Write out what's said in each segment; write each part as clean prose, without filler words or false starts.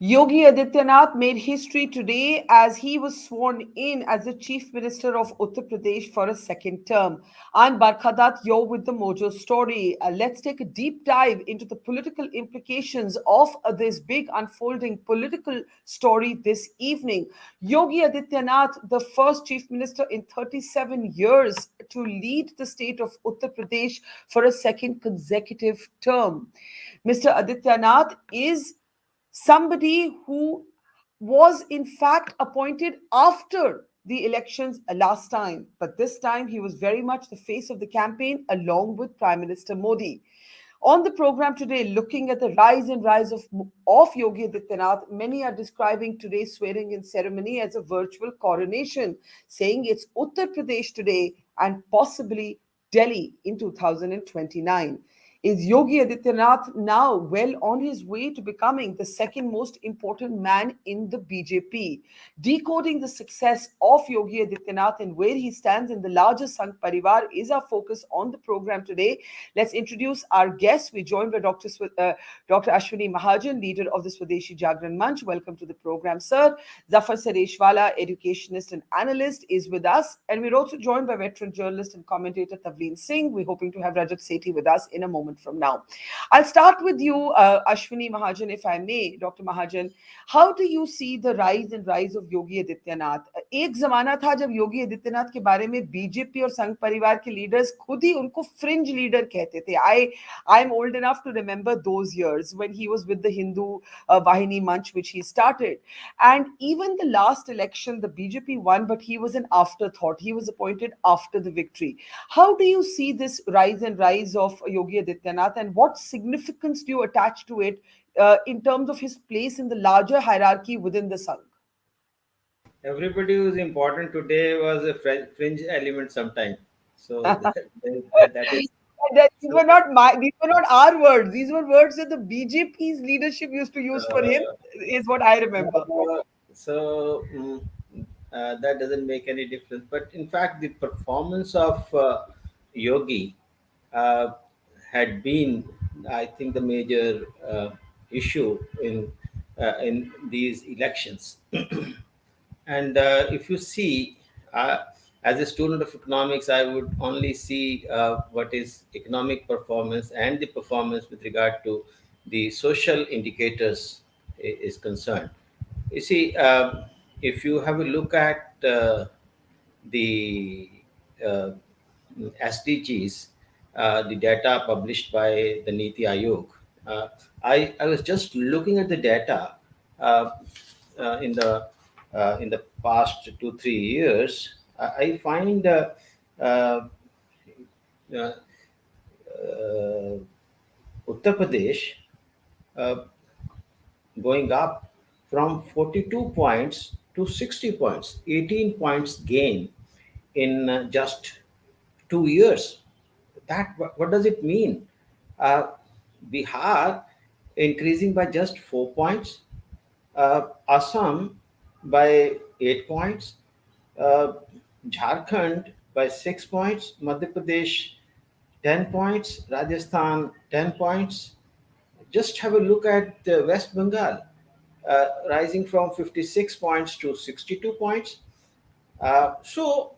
Yogi Adityanath made history today as he was sworn in as the Chief Minister of Uttar Pradesh for a second term. I'm Barkhadat, you're with the Mojo story. Let's take a deep dive into the political implications of this big unfolding political story this evening. Yogi Adityanath, the first Chief Minister in 37 years to lead the state of Uttar Pradesh for a second consecutive term. Mr. Adityanath is somebody who was in fact appointed after the elections last time, but this time he was very much the face of the campaign along with Prime Minister Modi. On the program today, looking at the rise and rise of Yogi Adityanath, many are describing today's swearing in ceremony as a virtual coronation, saying it's Uttar Pradesh today and possibly Delhi in 2029. Is Yogi Adityanath now well on his way to becoming the second most important man in the BJP? Decoding the success of Yogi Adityanath and where he stands in the larger Sangh Parivar is our focus on the program today. Let's introduce our guests. We're joined by Dr. Ashwini Mahajan, leader of the Swadeshi Jagran Manch. Welcome to the program, sir. Zafar Sareshwala, educationist and analyst, is with us. And we're also joined by veteran journalist and commentator Tavleen Singh. We're hoping to have Rajat Sethi with us in a moment from now. I'll start with you, Ashwini Mahajan, if I may, Dr. Mahajan. How do you see the rise of Yogi Adityanath? एक जमाना था जब योगी आदित्यनाथ के बारे में BJP और संघ परिवार के लीडर्स खुद ही उनको फ्रिंज लीडर कहते थे. I am old enough to remember those years when he was with the Hindu Vahini Manch, which he started. And even the last election, the BJP won, but he was an afterthought. He was appointed after the victory. How do you see this rise of Yogi Adityanath, and what significance do you attach to it in terms of his place in the larger hierarchy within the Sangh? Everybody who's important today was a fringe element sometime. So that is These so. were not these were not our words. These were words that the BJP's leadership used to use for him, Uh, is what I remember. that doesn't make any difference. But in fact, the performance of Yogi uh, had been, I think, the major issue in these elections. And if you see, as a student of economics, I would only see what is economic performance and the performance with regard to the social indicators is concerned. You see, if you have a look at the uh, SDGs, the data published by the Niti Aayog, uh, I was just looking at the data uh, in the past 2 3 years. I find uh, uh, uh, Uttar Pradesh uh, going up from 42 points to 60 points, 18 points gain in just 2 years. What does it mean? Uh, Bihar increasing by just 4 points, Assam by 8 points, uh, Jharkhand by 6 points, Madhya Pradesh 10 points, Rajasthan 10 points. Just have a look at West Bengal, rising from 56 points to 62 points. So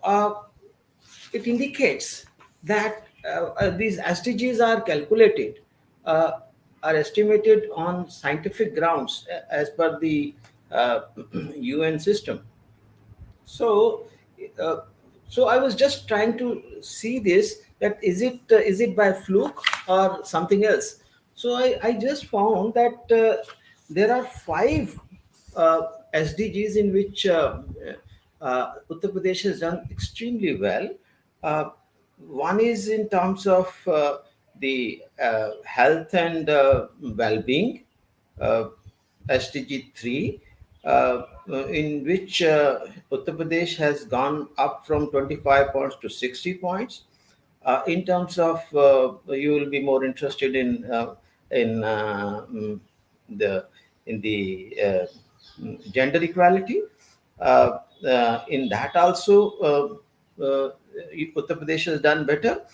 it indicates that these SDGs are calculated, uh, are estimated on scientific grounds as per the uh, UN system. So, uh, so I was just trying to see this, that is it by fluke or something else. So I just found that there are five uh, SDGs in which Uttar Pradesh has done extremely well. Uh, One is in terms of the health and well-being, uh, SDG 3, in which Uttar Pradesh has gone up from 25 points to 60 points. In terms of, you will be more interested in the gender equality. In that also, Uttar Pradesh has done better.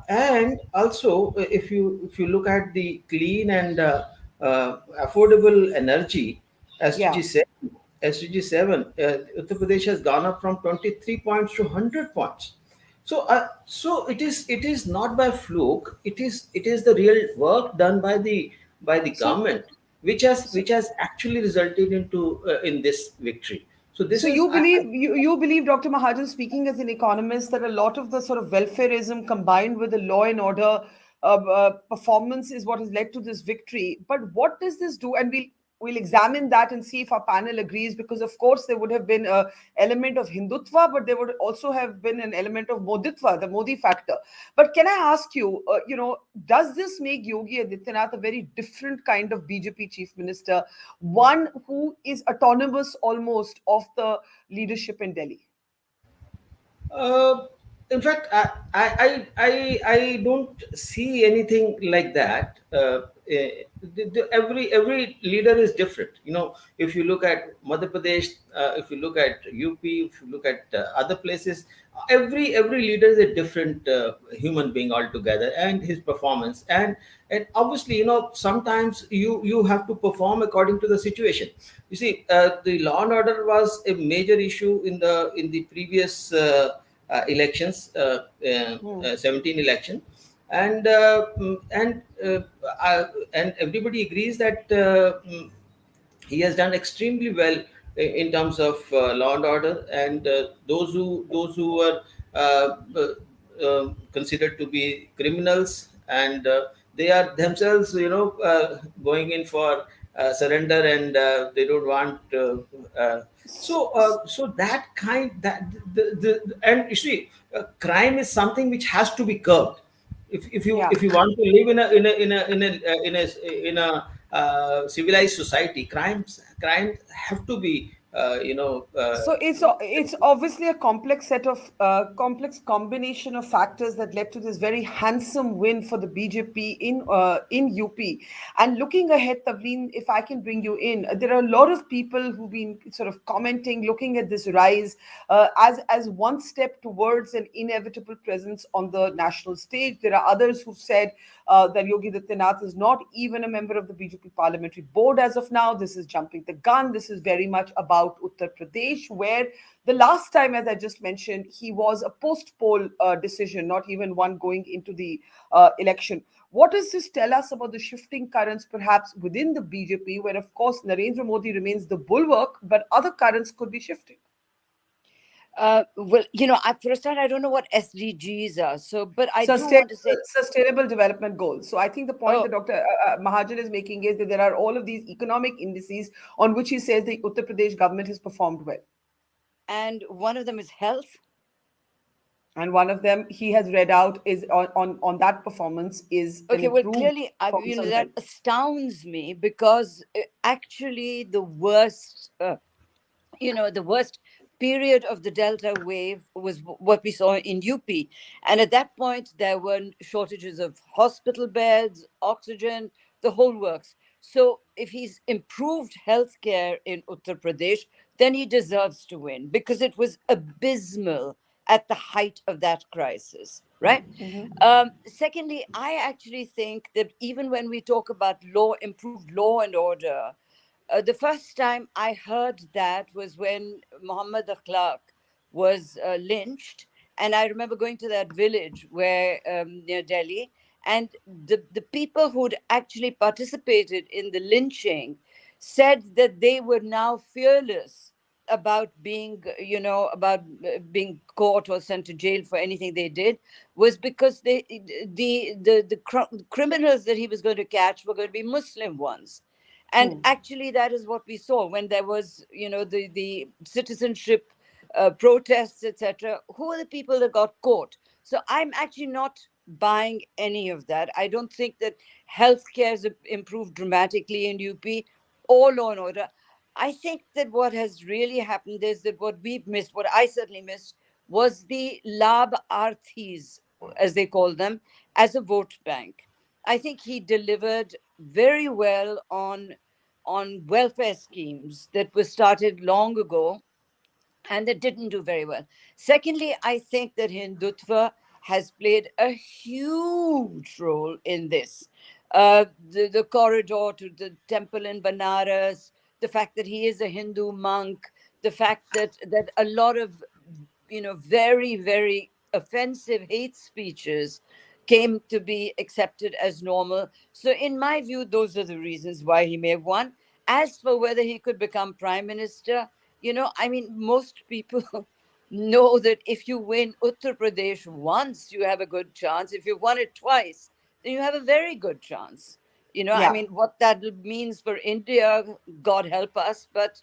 And also, if you look at the clean and affordable energy, Yeah. SDG 7, SDG 7, Uttar Pradesh has gone up from 23 points to 100 points. So it is not by fluke. It is the real work done by the So, government, which so, has actually resulted into in this victory. So this So is you believe, Dr. Mahajan, speaking as an economist, that a lot of the sort of welfareism combined with the law and order performance is what has led to this victory. But what does this do? And we'll examine that and see if our panel agrees, because of course there would have been a element of Hindutva, but there would also have been an element of Moditva, the Modi factor. But can I ask you, does this make Yogi Adityanath a very different kind of BJP chief minister, one who is autonomous almost of the leadership in Delhi? Uh, in fact, I don't see anything like that. Every leader is different. If you look at Madhya Pradesh, if you look at UP, if you look at other places, every leader is a different human being altogether, and his performance, and obviously, sometimes you have to perform according to the situation. You see, the law and order was a major issue in the previous elections, Hmm. 17 election, and and everybody agrees that he has done extremely well in terms of law and order, and those who were considered to be criminals, and they are themselves going in for surrender, and they don't want so that kind that and you see, crime is something which has to be curbed. if you Yeah. if you want to live in a civilized society, crimes have to be So it's obviously a complex set of complex combination of factors that led to this very handsome win for the BJP in UP. And looking ahead, Tavleen, if I can bring you in, there are a lot of people who've been sort of commenting, looking at this rise as one step towards an inevitable presence on the national stage. There are others who've said that Yogi Adityanath is not even a member of the BJP parliamentary board as of now. This is jumping the gun. This is very much about Uttar Pradesh, where the last time, as I just mentioned, he was a post poll decision, not even one going into the election. What does this tell us about the shifting currents, perhaps within the BJP, where, of course, Narendra Modi remains the bulwark, but other currents could be shifting? Well, for a start, I don't know what SDGs are. So, but I do Sustainable, want to say, sustainable development goals. So I think the point oh, that Dr. Mahajan is making is that there are all of these economic indices on which he says the Uttar Pradesh government has performed well. and one of them is health. And one of them he has read out is on that performance is an Okay, well, improved clearly, performance on that health. astounds me because actually the worst period of the Delta wave was what we saw in UP. And at that point, there were shortages of hospital beds, oxygen, the whole works. So if he's improved healthcare in Uttar Pradesh, then he deserves to win because it was abysmal at the height of that crisis, right? Secondly, I actually think that even when we talk about improved law and order, the first time I heard that was when Muhammad Akhlaq was lynched. And I remember going to that village near Delhi, and the people who'd actually participated in the lynching said that they were now fearless about being caught or sent to jail for anything they did, was because the criminals that he was going to catch were going to be Muslim ones. And Hmm. actually that is what we saw when there was the citizenship protests, etc. Who are the people that got caught? So I'm actually not buying any of that. I don't think that healthcare has improved dramatically in UP or law and order. I think that what has really happened is that what we've missed, what I certainly missed, was the lab arthis, as they call them, as a vote bank. I think he delivered very well on welfare schemes that were started long ago and that didn't do very well. Secondly, I think that Hindutva has played a huge role in this. the corridor to the temple in Banaras, the fact that he is a Hindu monk, the fact that a lot of very very offensive hate speeches came to be accepted as normal. So in my view, those are the reasons why he may have won. As for whether he could become prime minister, I mean, most people know that if you win Uttar Pradesh once, you have a good chance. If you've won it twice, then you have a very good chance. I Yeah. mean, what that means for India, God help us. But,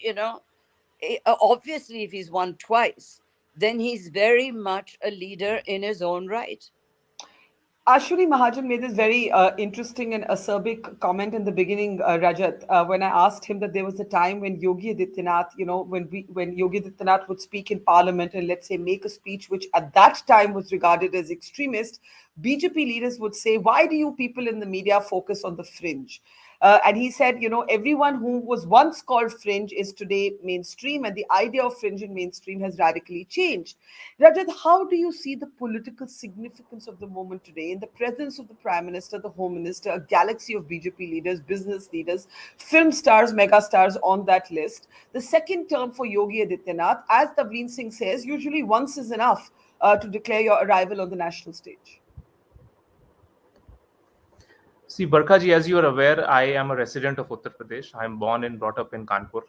obviously, if he's won twice, then he's very much a leader in his own right. Ashwini Mahajan made this very interesting and acerbic comment in the beginning, Rajat, when I asked him that there was a time when Yogi Adityanath, when Yogi Adityanath would speak in Parliament and let's say make a speech which at that time was regarded as extremist, BJP leaders would say, "Why do you people in the media focus on the fringe?" And he said, everyone who was once called fringe is today mainstream, and the idea of fringe and mainstream has radically changed. Rajat, how do you see the political significance of the moment today in the presence of the Prime Minister, the Home Minister, a galaxy of BJP leaders, business leaders, film stars, mega stars on that list? The second term for Yogi Adityanath, as Tavleen Singh says, usually once is enough to declare your arrival on the national stage. See, Barkha ji, as you are aware, I am a resident of Uttar Pradesh. I am born and brought up in Kanpur.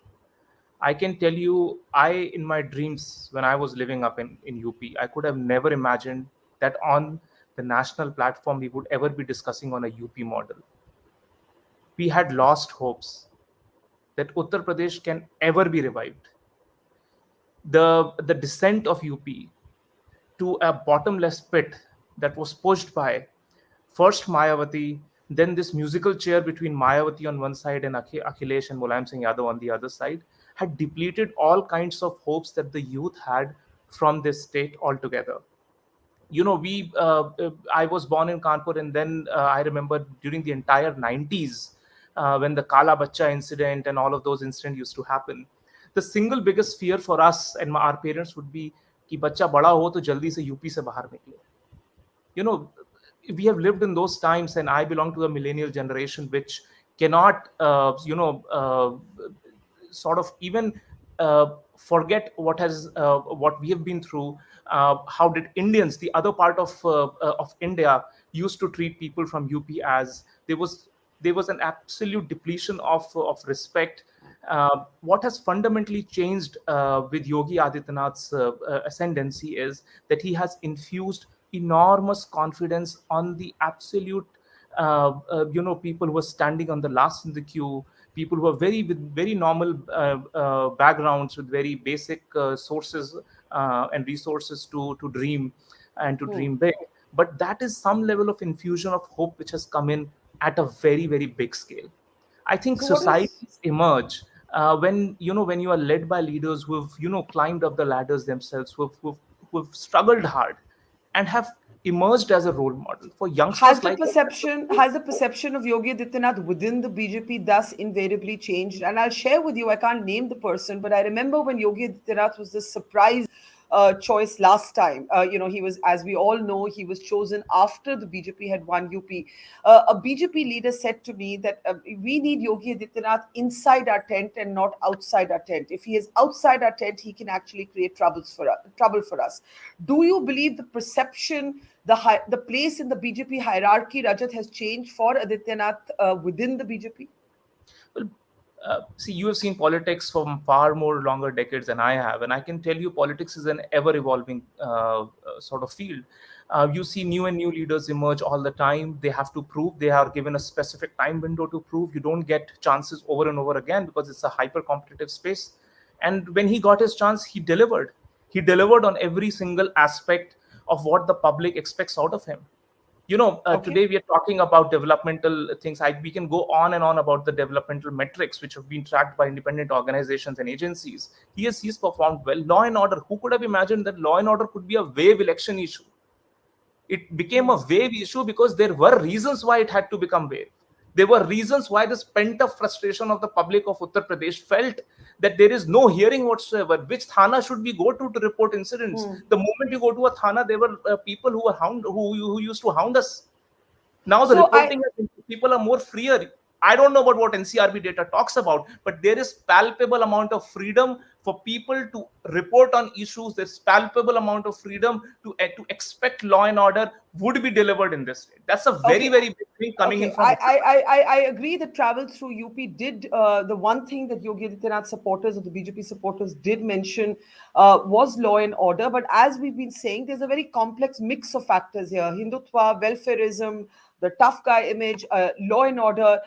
I can tell you, in my dreams, when I was living up in UP, I could have never imagined that on the national platform we would ever be discussing on a UP model. We had lost hopes that Uttar Pradesh can ever be revived. The descent of UP to a bottomless pit that was pushed by first Mayawati, then this musical chair between Mayawati on one side and Akhilesh and Mulayam Singh Yadav on the other side, had depleted all kinds of hopes that the youth had from this state altogether. I was born in Kanpur, and then I remember during the entire 90s, when the Kala Bacha incident and all of those incidents used to happen, the single biggest fear for us and our parents would be कि बच्चा बड़ा हो तो जल्दी से UP से बाहर निकले. You know, we have lived in those times, and I belong to the millennial generation which cannot sort of even forget what we have been through. How did Indians, the other part of India, used to treat people from UP? As there was an absolute depletion of respect. What has fundamentally changed with Yogi Adityanath's ascendancy is that he has infused enormous confidence on the absolute people who are standing on the last in the queue, people who are with very normal backgrounds, with very basic sources and resources to dream and to dream big. But that is some level of infusion of hope which has come in at a very very big scale. I think So, what is societies emerge when you are led by leaders who have climbed up the ladders themselves, who've struggled hard, and have emerged as a role model for Has youngsters the like us. perception has the perception of Yogi Adityanath within the BJP thus invariably changed? And I'll share with you, I can't name the person, but I remember when Yogi Adityanath was the surprise choice last time. He was, as we all know, he was chosen after the BJP had won UP. A BJP leader said to me that we need Yogi Adityanath inside our tent and not outside our tent. If he is outside our tent, he can actually create trouble for us. Do you believe the perception, the place in the BJP hierarchy, Rajat, has changed for Adityanath within the BJP? Well, see, you have seen politics from far more longer decades than I have, and I can tell you, politics is an ever-evolving sort of field. You see new and new leaders emerge all the time. They have to prove. They are given a specific time window to prove. You don't get chances over and over again because it's a hyper-competitive space. And when he got his chance, he delivered. He delivered on every single aspect of what the public expects out of him. Okay. Today we are talking about developmental things. We can go on and on about the developmental metrics which have been tracked by independent organizations and agencies. He's performed well. Law and order, who could have imagined that law and order could be a wave election issue? It became a wave issue because there were reasons why it had to become wave. There were reasons why this pent-up frustration of the public of Uttar Pradesh felt that there is no hearing whatsoever. Which thana should we go to report incidents? The moment you go to a thana, there were people who used to hound us. Now the So I reporting has people are more freer. I don't know about what NCRB data talks about, but there is palpable amount of freedom for people to report on issues. There's palpable amount of freedom to expect law and order would be delivered in this state. That's a very, Okay, very big thing coming in okay, from Uttar Pradesh. I agree that travel through UP did the one thing that Yogi Adityanath supporters or the BJP supporters did mention was law and order. But as we've been saying, there's a very complex mix of factors here: Hindutva, welfareism, the tough guy image, law and order.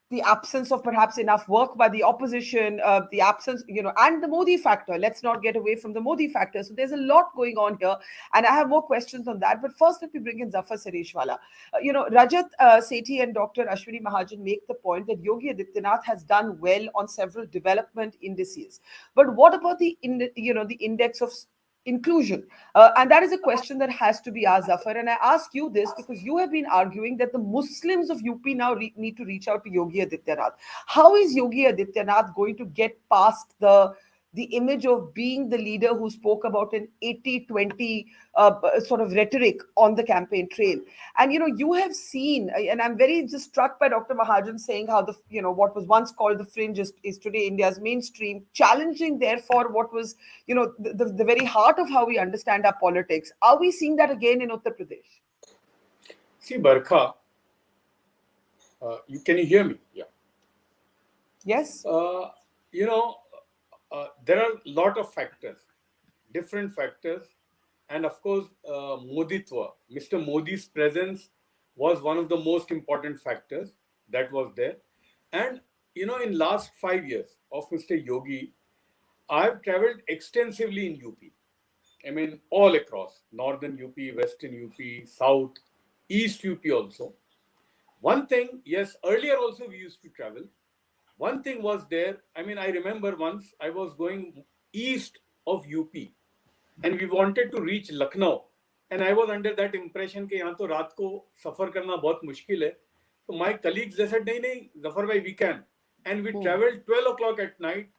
The absence of perhaps enough work by the opposition, the absence, and the Modi factor. Let's not get away from the Modi factor. So there's a lot going on here, and I have more questions on that. But first, let me bring in Zafar Sareshwala. Rajat Sethi and Dr. Ashwini Mahajan make the point that Yogi Adityanath has done well on several development indices. But what about the index of inclusion? And that is a question that has to be asked, Zafar. And I ask you this because you have been arguing that the Muslims of UP now need to reach out to Yogi Adityanath. How is Yogi Adityanath going to get past the image of being the leader who spoke about an 80-20 sort of rhetoric on the campaign trail? And you have seen, and I'm very just struck by Dr. Mahajan saying how what was once called the fringe is today India's mainstream, challenging therefore what was the very heart of how we understand our politics. Are we seeing that again in Uttar Pradesh? See, Barkha, can you hear me? Yeah. Yes. You know, there are a lot of factors, different factors. And of course, Moditwa, Mr. Modi's presence was one of the most important factors that was there. And, in last 5 years of Mr. Yogi, I've traveled extensively in UP. I mean, all across, northern UP, western UP, south, east UP also. One thing, yes, earlier also we used to travel. One thing was there, I mean, I remember once I was going east of UP and we wanted to reach Lucknow. And I was under that impression कि यहाँ तो रात को सफर करना बहुत मुश्किल है. So my colleagues they said, नहीं, Zafar bhai, we can. And we traveled 12 o'clock at night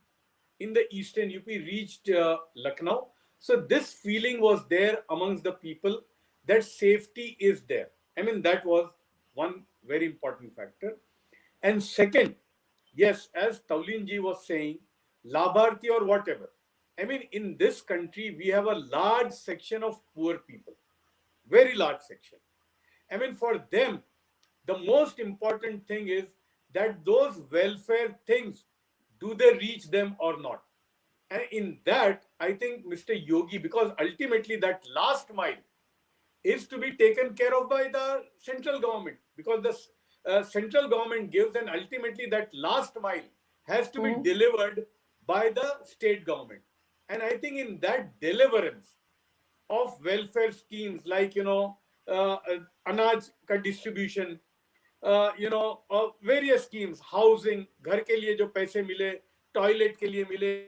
in the eastern UP, reached Lucknow. So this feeling was there amongst the people that safety is there. I mean, that was one very important factor. And second, yes, as Tawlin ji was saying, Labharti or whatever. I mean, in this country, we have a large section of poor people, very large section. I mean, for them, the most important thing is that those welfare things, do they reach them or not? And in that, I think Mr. Yogi, because ultimately that last mile is to be taken care of by the central government, because the central government gives, and ultimately that last mile has to be delivered by the state government. And I think in that deliverance of welfare schemes like, anaj ka distribution, various schemes, housing, घर के लिए जो पैसे मिले, toilet के लिए मिले,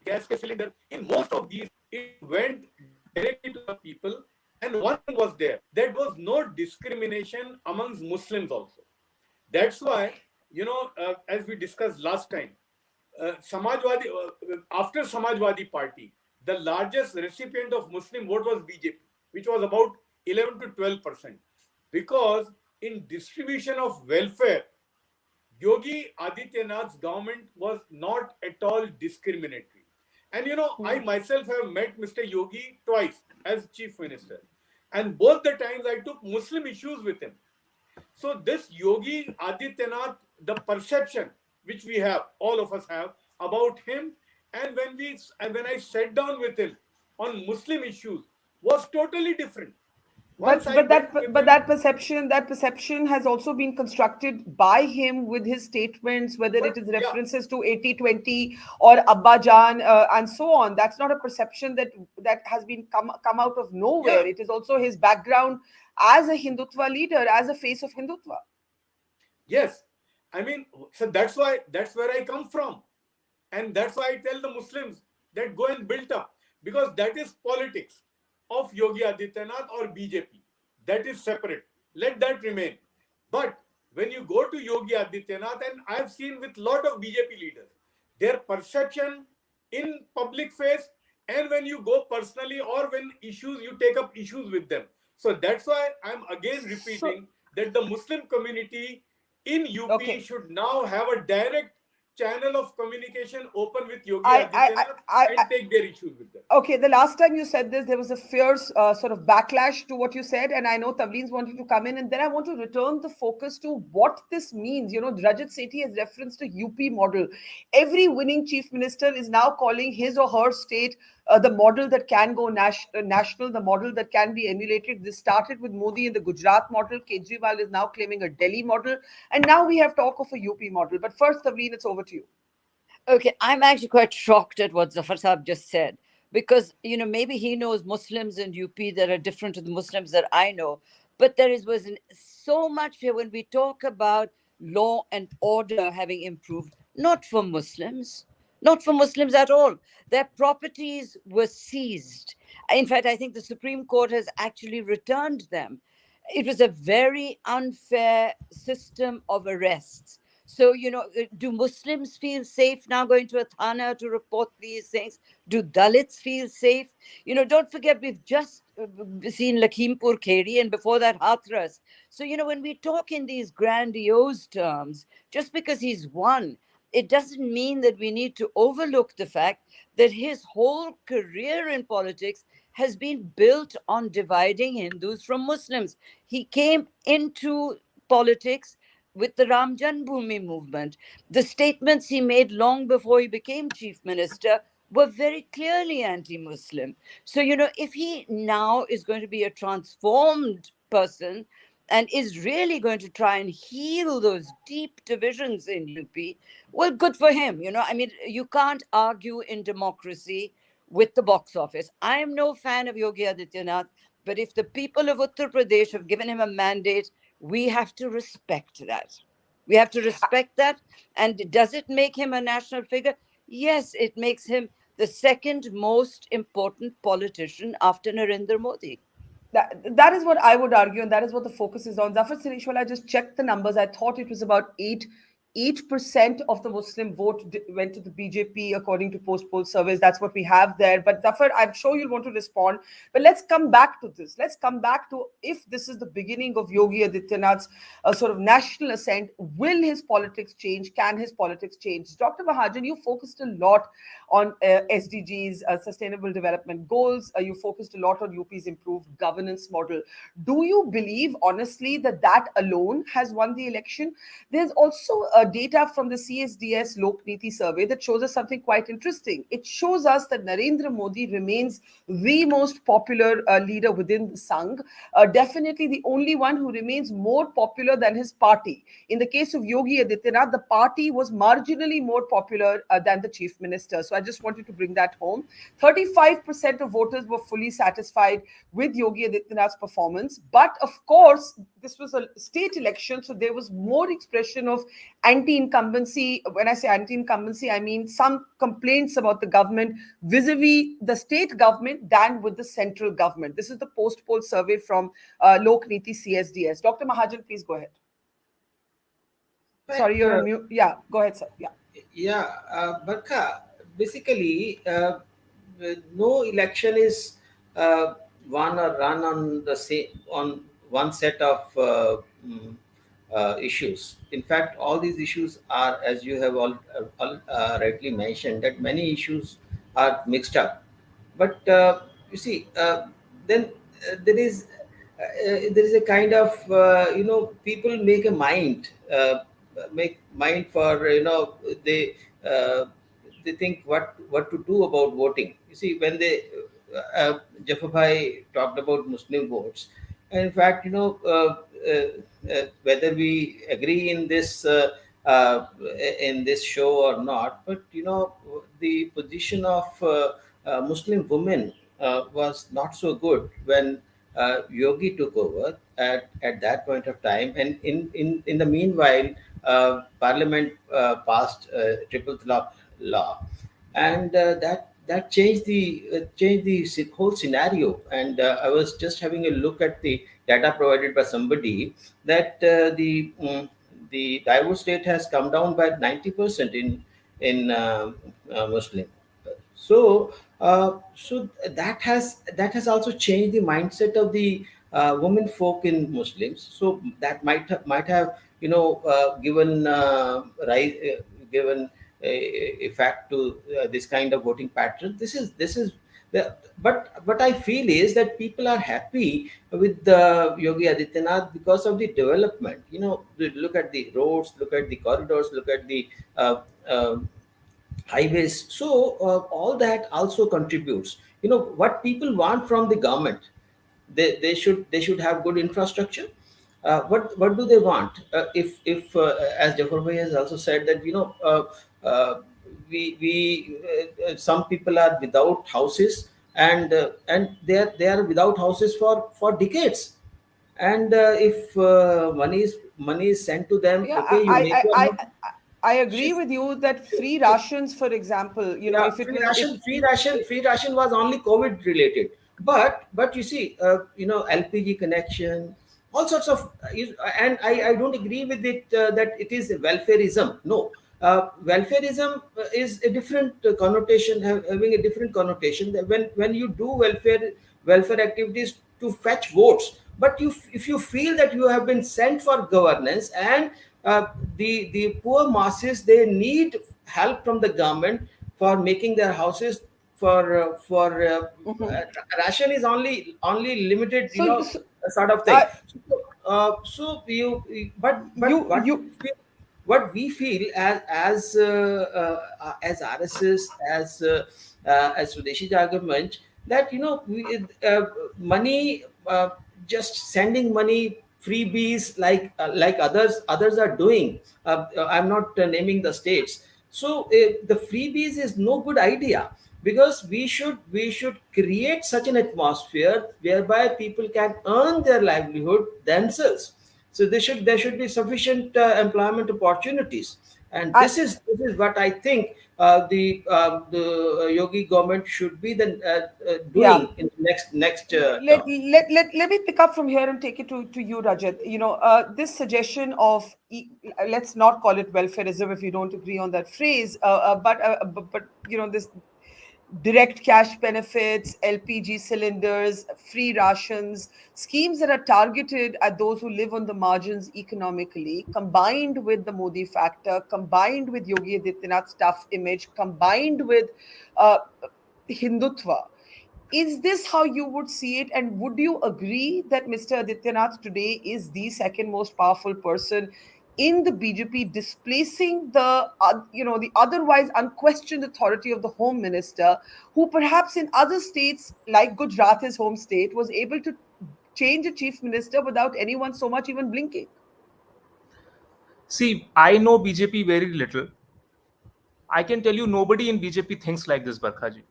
gas के cylinder, in most of these, it went directly to the people. And one thing was there, there was no discrimination amongst Muslims also. That's why, as we discussed last time, Samajwadi, after Samajwadi Party, the largest recipient of Muslim vote was BJP, which was about 11 to 12%. Because in distribution of welfare, Yogi Adityanath's government was not at all discriminatory. And I myself have met Mr. Yogi twice as chief minister. And both the times I took Muslim issues with him. So this Yogi Adityanath, the perception which we have, all of us have about him, and when I sat down with him on Muslim issues, was totally different. But that perception has also been constructed by him with his statements, whether it is references to 80-20 or Abba Jan and so on. That's not a perception that has been come out of nowhere. It is also his background as a Hindutva leader, as a face of Hindutva. Yes, I mean, so that's where I come from, and that's why I tell the Muslims that go and build up, because that is politics of Yogi Adityanath or BJP. That is separate. Let that remain. But when you go to Yogi Adityanath, and I've seen with a lot of BJP leaders, their perception in public face, and when you go personally or when you take up issues with them, So that's why I'm again So, repeating that the Muslim community in UP okay. should now have a direct channel of communication open with Yogi I, I, I, Adityanath I, and take their issues with them. Okay, the last time you said this, there was a fierce sort of backlash to what you said, and I know Tavleen's wanted to come in, and then I want to return the focus to what this means. You know, Rajat Sethi has referenced to UP model. Every winning chief minister is now calling his or her state the model that can go national, the model that can be emulated. This started with Modi in the Gujarat model. Kejriwal is now claiming a Delhi model, and now we have talk of a UP model. But first, Tavleen, it's over to you. Okay, I'm actually quite shocked at what Zafar Saab just said because maybe he knows Muslims in UP that are different to the Muslims that I know, but there is was so much here when we talk about law and order having improved, not for Muslims, not for Muslims at all. Their properties were seized. In fact, I think the Supreme Court has actually returned them. It was a very unfair system of arrests. So, do Muslims feel safe now going to a thana to report these things? Do Dalits feel safe? Don't forget, we've just seen Lakhimpur Kheri and before that Hathras. So, when we talk in these grandiose terms, just because he's won, it doesn't mean that we need to overlook the fact that his whole career in politics has been built on dividing Hindus from Muslims. He came into politics with the Ram Janmabhoomi movement. The statements he made long before he became chief minister were very clearly anti Muslim. So, if he now is going to be a transformed person and is really going to try and heal those deep divisions in UP, well, good for him. I mean, you can't argue in democracy with the box office. I am no fan of Yogi Adityanath, but if the people of Uttar Pradesh have given him a mandate, we have to respect that. We have to respect that. And does it make him a national figure? Yes, it makes him the second most important politician after Narendra Modi. That is what I would argue, and that is what the focus is on. Zafar Sirishwal, I just checked the numbers. I thought it was about 8% of the Muslim vote went to the BJP according to post poll surveys. That's what we have there. But Zafar, I'm sure you'll want to respond. But let's come back to this. Let's come back to if this is the beginning of Yogi Adityanath's sort of national ascent. Will his politics change? Can his politics change? Dr. Mahajan, you focused a lot on SDGs, Sustainable Development Goals. You focused a lot on UP's improved governance model. Do you believe, honestly, that that alone has won the election? There's also data from the CSDS Lokniti survey that shows us something quite interesting. It shows us that Narendra Modi remains the most popular leader within the Sangh, definitely the only one who remains more popular than his party. In the case of Yogi Adityanath, the party was marginally more popular than the chief minister. So I just wanted to bring that home. 35% of voters were fully satisfied with Yogi Adityanath's performance. But of course, this was a state election, so there was more expression of anti incumbency. When I say anti incumbency, I mean some complaints about the government vis a vis the state government than with the central government. This is the post poll survey from Lokniti CSDS. Dr. Mahajan, please go ahead. Sorry, But you're on mute. Yeah, go ahead, sir. Yeah. yeah, Barkha, basically, no election is won or run on the same on one set of issues. In fact, all these issues are, as you have all rightly mentioned, that many issues are mixed up. But you see, then there is a kind of people make mind for uh, they think what to do about voting. You see, when they Jafar Bhai talked about Muslim votes, in fact, whether we agree in this show or not, but the position of Muslim women was not so good when Yogi took over at that point of time. And in the meanwhile, Parliament passed triple talaq law, and that changed the whole scenario. And I was just having a look at the data provided by somebody that the divorce rate has come down by 90% in Muslim. So that has also changed the mindset of the women folk in Muslims. So that might have given rise given effect to this kind of voting pattern. This is but I feel is that people are happy with the Yogi Adityanath because of the development. Look at the roads, look at the corridors, look at the uh, uh, highways. So all that also contributes. What people want from the government, they should have good infrastructure. What do they want? If As Jafar Bhai has also said that we some people are without houses, and they are without houses for decades. And if money is sent to them, Yeah, okay, you make your house. I agree with you that free So, rations, for example, yeah, if it was if free ration was only COVID related. But you see, LPG connection, all sorts of, and I don't agree with it that it is welfareism. No, welfareism is a different connotation, having a different connotation. That when you do welfare activities to fetch votes, but if you feel that you have been sent for governance, and the poor masses, they need help from the government for making their houses, for Mhm. ration is only limited, So sort of thing. uh, So but you what we feel as RSS, as Swadeshi Jagar Manch, that money, just sending money, freebies, like others are doing. I'm not naming the states. So the freebies is no good idea, because we should create such an atmosphere whereby people can earn their livelihood themselves. So there should be sufficient employment opportunities, and I, this is what I think the Yogi government should be then yeah. doing in the next Let, term. let me pick up from here and take it to you, Rajat. This suggestion of let's not call it welfareism if you don't agree on that phrase, but this direct cash benefits, LPG cylinders, free rations, schemes that are targeted at those who live on the margins economically, combined with the Modi factor, combined with Yogi Adityanath's tough image, combined with uh, Hindutva. Is this how you would see it? And would you agree that Mr. Adityanath today is the second most powerful person in the BJP, displacing the otherwise unquestioned authority of the Home Minister, who perhaps in other states like Gujarat, his home state, was able to change a chief minister without anyone so much even blinking? See, I know BJP very little. I can tell you nobody in BJP thinks like this, Barkhaji.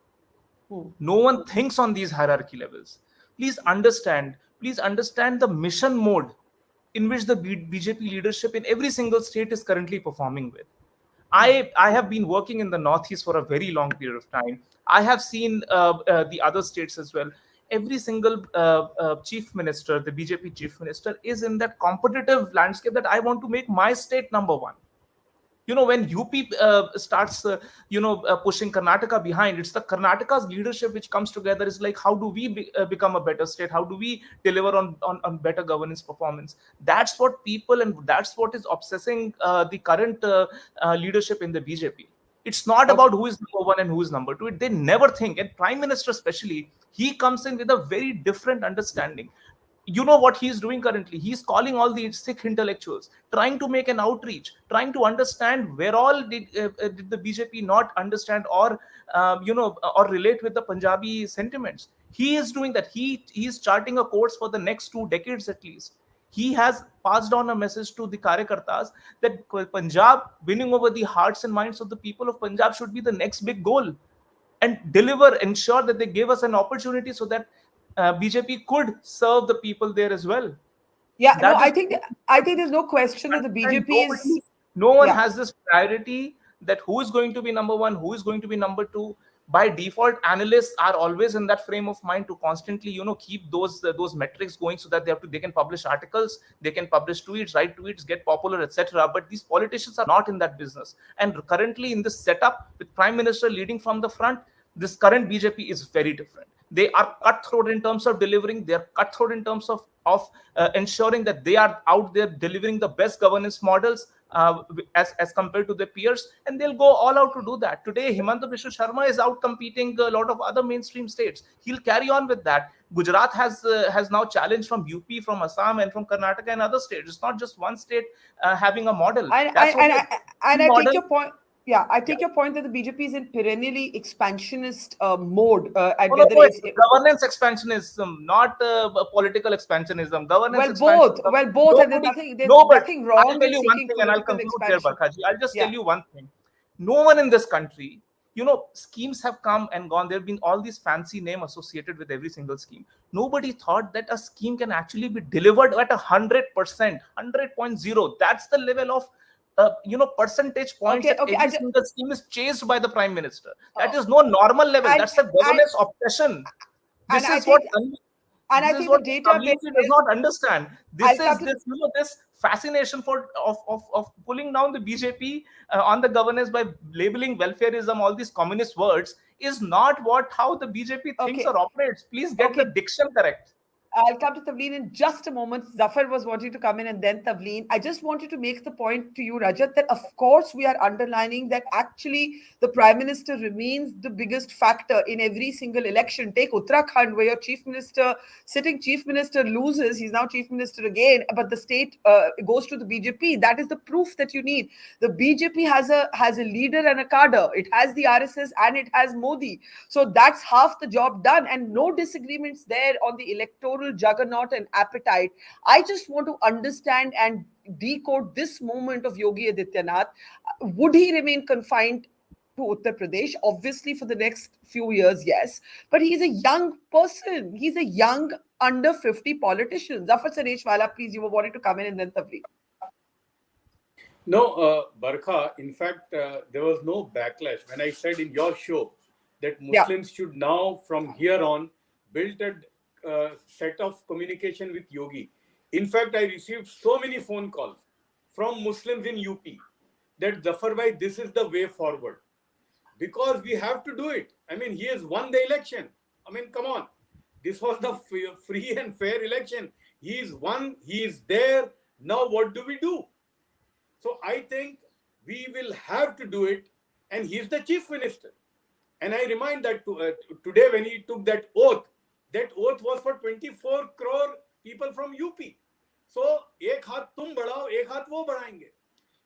Hmm. No one thinks on these hierarchy levels. Please understand the mission mode in which the BJP leadership in every single state is currently performing with. I have been working in the Northeast for a very long period of time. I have seen the other states as well. Every single chief minister, the BJP chief minister, is in that competitive landscape that I want to make my state number one. When UP starts pushing Karnataka behind, it's the Karnataka's leadership which comes together. Is like, how do we become a better state? How do we deliver on better governance performance? That's what people, and that's what is obsessing the current leadership in the BJP. It's not Okay. about who is number one and who is number two. They never think. And Prime Minister especially, he comes in with a very different understanding. You know what he's doing currently? He's calling all these Sikh intellectuals, trying to make an outreach, trying to understand where all did the BJP not understand, or or relate with the Punjabi sentiments. He is doing that. He is charting a course for the next 2 decades at least. He has passed on a message to the Karyakartas that Punjab, winning over the hearts and minds of the people of Punjab, should be the next big goal, and deliver, ensure that they gave us an opportunity so that BJP could serve the people there as well. Yeah, no, That is I think there's no question that the and BJP is. nobody, no one Yeah. has this priority that who is going to be number one, who is going to be number two. By default, analysts are always in that frame of mind to constantly, keep those metrics going, so that they can publish articles, they can publish tweets, write tweets, get popular, etc. But these politicians are not in that business. And currently, in this setup with Prime Minister leading from the front, this current BJP is very different. They are cutthroat in terms of delivering. They are cutthroat in terms of ensuring that they are out there delivering the best governance models as compared to their peers, and they'll go all out to do that. Today, Himanta Biswa Sharma is out competing a lot of other mainstream states. He'll carry on with that. Gujarat has now challenged from UP, from Assam, and from Karnataka and other states. It's not just one state having a model. And That's what I take model. your point. Yeah, I Yeah. take your point that the BJP is in perennially expansionist mode, and Oh, no, whether no, it's it's governance expansionism, not political expansionism. Governance expansionism. well, both, and Nobody, there's no, but nothing I'll wrong tell with you one seeking thing and I'll political conclude here, expansion. Barkhaji. I'll just tell Yeah. you one thing. No one in this country, schemes have come and gone. There have been all these fancy name associated with every single scheme. Nobody thought that a scheme can actually be delivered at 100%, 100.0. That's the level of percentage points Okay, that okay. every single scheme is chased by the prime minister. That Uh, is no normal level. and That's a and governance obsession. and This I is what think and I this is think the what database Tavleen does is. not understand. I'll This come is to this fascination for of pulling down the BJP on the governance by labeling welfareism, all these communist words, is not what how the BJP thinks okay, or operates. Please get the okay. diction correct. I'll come to Tavleen in just a moment. Zafar was wanting to come in and then Tavleen. I just wanted to make the point to you, Rajat, that of course we are underlining that actually the Prime Minister remains the biggest factor in every single election. Take Uttarakhand, where your Chief Minister, sitting Chief Minister, loses. He's now Chief Minister again, but the state goes to the BJP. That is the proof that you need. The BJP has a leader and a cadre. It has the RSS and it has Modi. So that's half the job done, and no disagreements there on the electoral juggernaut and appetite. I just want to understand and decode this moment of Yogi Adityanath. Would he remain confined to Uttar Pradesh? Obviously, for the next few years, yes. But he's a young person. He's a young under 50 politician. Zafar Sareshwala, please, you were wanting to come in and then Tavri. No, Barkha, in fact, there was no backlash. When I said in your show that Yeah. Muslims should now, from here on, build a set of communication with Yogi. In fact, I received so many phone calls from Muslims in UP that Zafar bhai, this is the way forward. Because we have to do it. I mean, he has won the election. I mean, come on. This was the free and fair election. He is won. He is there. Now, what do we do? So I think we will have to do it, and he's the chief minister. And I remind that today when he took that oath was for 24 crore people from UP. So, ek haath tum badhao, ek haath wo badhayenge.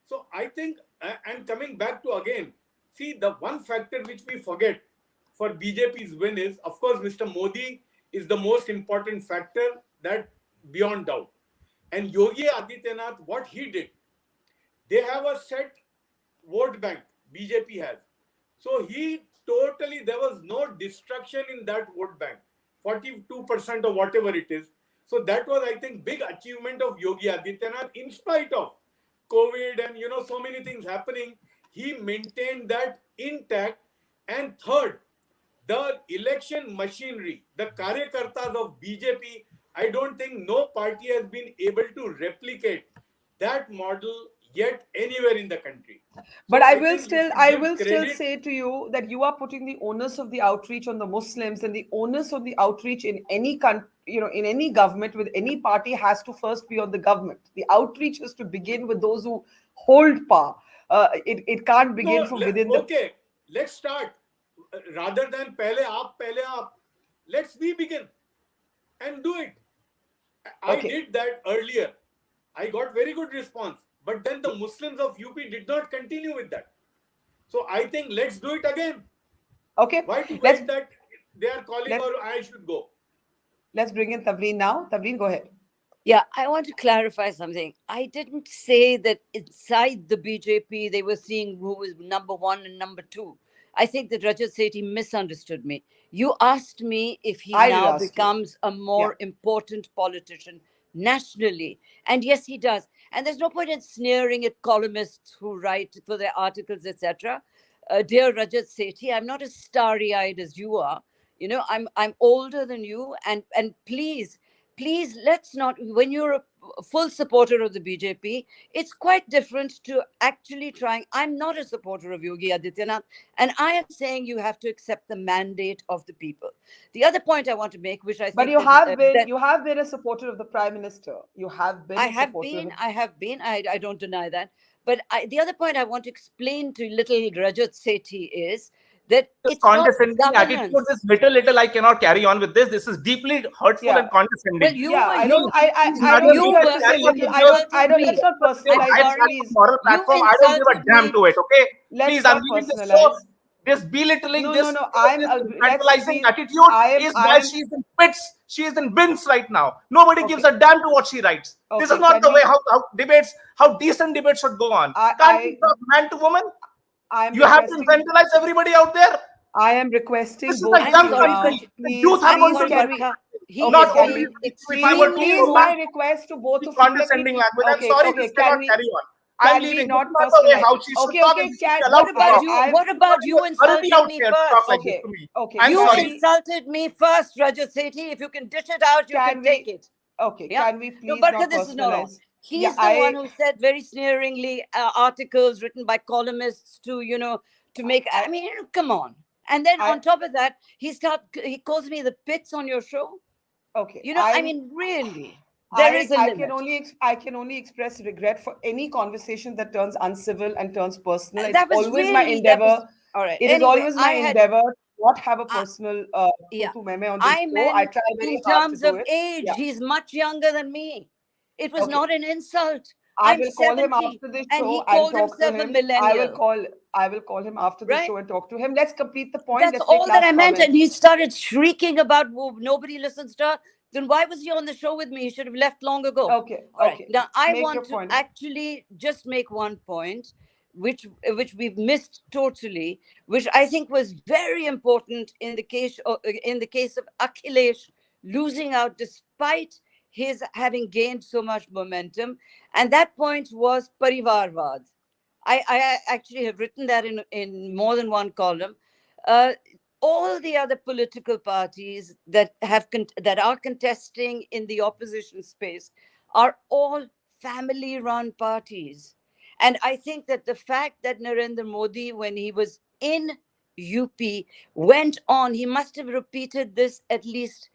So I think, and coming back to again, see the one factor which we forget for BJP's win is, of course, Mr. Modi is the most important factor, that beyond doubt. And Yogi Adityanath, what he did, they have a set vote bank, BJP has. So there was no destruction in that vote bank, 42% or whatever it is. So that was, I think, big achievement of Yogi Adityanath in spite of COVID and, so many things happening. He maintained that intact. And third, the election machinery, the karyakartas of BJP, I don't think no party has been able to replicate that model yet anywhere in the country. But So I think we should I give will still credit. say to you that you are putting the onus of the outreach on the Muslims, and the onus of the outreach in any country, in any government with any party, has to first be on the government. The outreach has to begin with those who hold power. It can't begin No, from within the. okay, let's start. Rather than pehle aap, let's we begin and do it. I Okay. did that earlier. I got very good response. But then the Muslims of UP did not continue with that. So I think let's do it again. Okay. Why to Let's wait that they are calling let or I should go? let's bring in Tavleen now. Tavleen, go ahead. Yeah, I want to clarify something. I didn't say that inside the BJP they were seeing who was number one and number two. I think that Rajat Sethi misunderstood me. You asked me if he I did now ask you. becomes a Yeah. more important politician nationally. And yes, he does. And there's no point in sneering at columnists who write for their articles, etc. Dear Rajat Sethi, I'm not as starry-eyed as you are. I'm older than you, and please, let's not, full supporter of the BJP. It's quite different to actually trying. I'm not a supporter of Yogi Adityanath, and I am saying you have to accept the mandate of the people. The other point I want to make, which I But think is that you have been a supporter of the Prime Minister. You have been I a have supporter of been, the. I don't deny that. But the other point I want to explain to little Rajat Sethi is that This it's not condescending attitude, this governance. little, I cannot carry on with this. This is deeply hurtful Yeah. and Well, condescending. you Yeah, were I don't, you Please, I don't madam, think you you you have can to were say carry on you little. with yours. I insulted don't. me. Let's not If I'm personalize I it, stand sorry. on please. moral You platform, I don't give a insulted damn me. to it. Okay, Let's please, I'm not leaving this show. personalize. This belittling, No, no, this no. I'm. this Let's infantilizing please. attitude is I why am. she's in pits. She is in bins right now. Nobody gives Okay. a damn to what she writes. This is Okay. not Can the way we? how decent debates should go on. I. Can't we talk man to woman? I am You have to requesting. infantilize everybody out there. I am This requesting is a both of I'm young you sorry, but now. country. The youth Please, are I'm going please, to sorry, listen can to we? Barkha. you. He Okay. Not is Can only we? being if I were to extremely Please, show my rude. back request to both the of you. Can we? condescending language, I'm Okay. sorry, Okay. this cannot Can we? carry on. I'm Can we leaving. This is not not the way personalize? how she should Okay. talk, and Okay. she should Can. be allowed to talk. I'm. What about You you are worthy insulting out me here to talk like first? this Okay. to me. Okay. I'm You Can sorry. we? insulted me first, Rajat Sethi. If you can dish it out, you can Can take we? it. Okay. Yeah. Can we No, please Barkha, not this is not on. personalize? Yeah. He's the one who said very sneeringly articles written by columnists to, to make. I. I mean, come on. And then I. on top of that, he calls me the pits on your show. Okay. I I'm. mean, really, there is a I can limit. only I can only express regret for any conversation that turns uncivil and turns personal. It's That was always my really, that was endeavor. all right. It is Anyway, always my endeavor to not have a I personal yeah, meme on this I show. I meant try very in hard to terms do of it. age. Yeah. He's much younger than me. It was Okay. not an insult. I I'm will call him 70, after this and show he and called talk to himself a him. millennial, I will call him after the right? show and talk to him. Let's complete the point. That's Let's take all that I last meant. And comments. he started shrieking about, "Well, nobody listens to her." Then why was he on the show with me? He should have left long ago. Okay. All right. Okay. Now I Make your want to point. actually just make one point, which we've missed totally, which I think was very important in the case of Akhilesh losing out despite his having gained so much momentum, and that point was Parivarvad. I actually have written that in more than one column. Uh, all the other political parties that are contesting in the opposition space are all family-run parties, and I think that the fact that Narendra Modi, when he was in UP, went on, he must have repeated this at least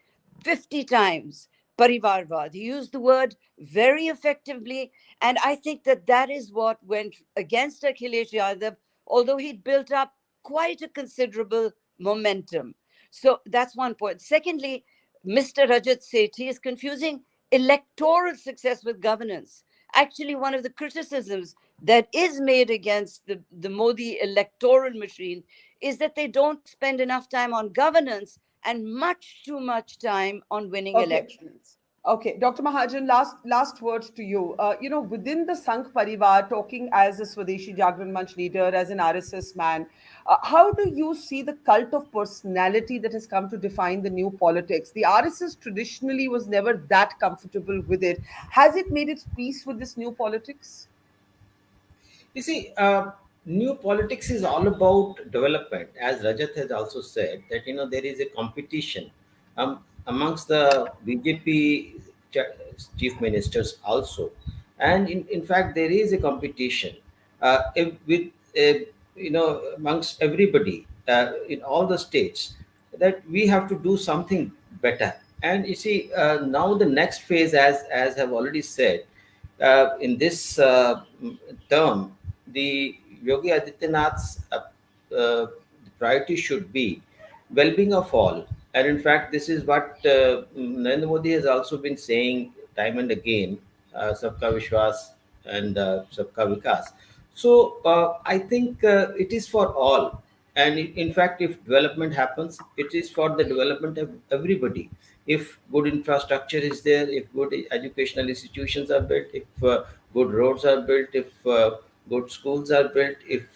50 times. Parivarvad. He used the word very effectively, and I think that that is what went against Akhilesh Yadav, although he'd built up quite a considerable momentum. So that's one point. Secondly, Mr. Rajat Sethi is confusing electoral success with governance. Actually, one of the criticisms that is made against the Modi electoral machine is that they don't spend enough time on governance and much too much time on winning Okay. elections. Okay, Dr. Mahajan, last words to you. Within the Sangh Parivar, talking as a Swadeshi Jagran Manch leader, as an RSS man, how do you see the cult of personality that has come to define the new politics? The RSS traditionally was never that comfortable with it. Has it made its peace with this new politics? You see, new politics is all about development. As Rajat has also said, that there is a competition amongst the BJP chief ministers also, and in fact there is a competition with amongst everybody in all the states, that we have to do something better. And you see, now the next phase, as have already said, in this term, the Yogi Adityanath's priority should be well-being of all. And in fact, this is what Narendra Modi has also been saying time and again: "Sabka Vishwas and Sabka Vikas." So I think it is for all. And in fact, if development happens, it is for the development of everybody. If good infrastructure is there, if good educational institutions are built, if good roads are built, if good schools are built, if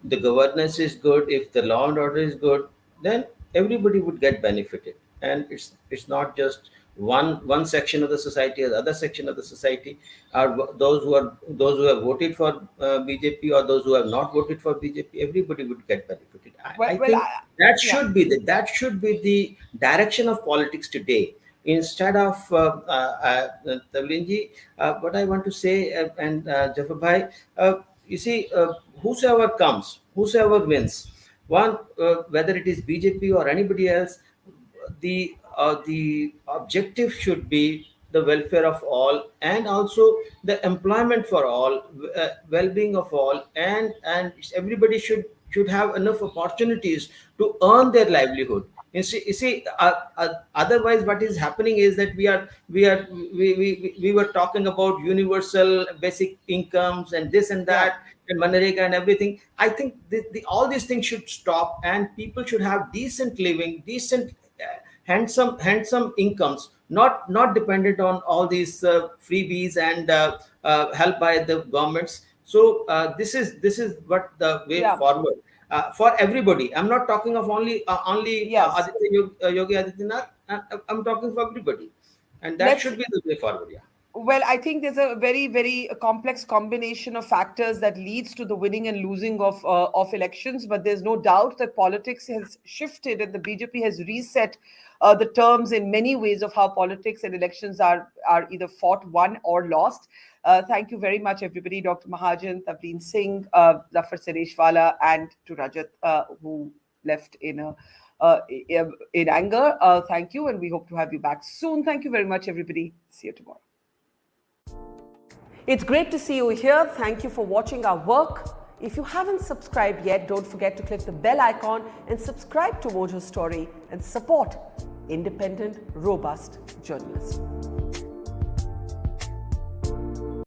the governance is good, if the law and order is good, then everybody would get benefited. And it's not just one section of the society or the other section of the society, or those who have voted for BJP, or those who have not voted for BJP. Everybody would get benefited. Well, I well, think that yeah. should be the direction of politics today. instead of Tavlinji, what I want to say, and Jafar Bhai, you see, whosoever comes, whosoever wins, one, whether it is BJP or anybody else, the objective should be the welfare of all, and also the employment for all, well-being of all, and everybody should have enough opportunities to earn their livelihood. Otherwise what is happening is that we were talking about universal basic incomes and this and Yeah. that and Manrega and everything. I think all these things should stop, and people should have decent living, decent, handsome incomes, not dependent on all these freebies and help by the governments. So this is what the way Yeah. forward for everybody. I'm not talking of only Yes. Yogi Adityanath. I'm talking for everybody, and that Let's should be the way forward. Yeah. Well, I think there's a very, very complex combination of factors that leads to the winning and losing of elections. But there's no doubt that politics has shifted, and the BJP has reset the terms in many ways of how politics and elections are either fought, won, or lost. Thank you very much, everybody. Dr. Mahajan, Tavleen Singh, Zafar Sareshwala, and to Rajat, who left in anger. Thank you, and we hope to have you back soon. Thank you very much, everybody. See you tomorrow. It's great to see you here. Thank you for watching our work. If you haven't subscribed yet, don't forget to click the bell icon and subscribe to Mojo Story and support independent, robust journalism.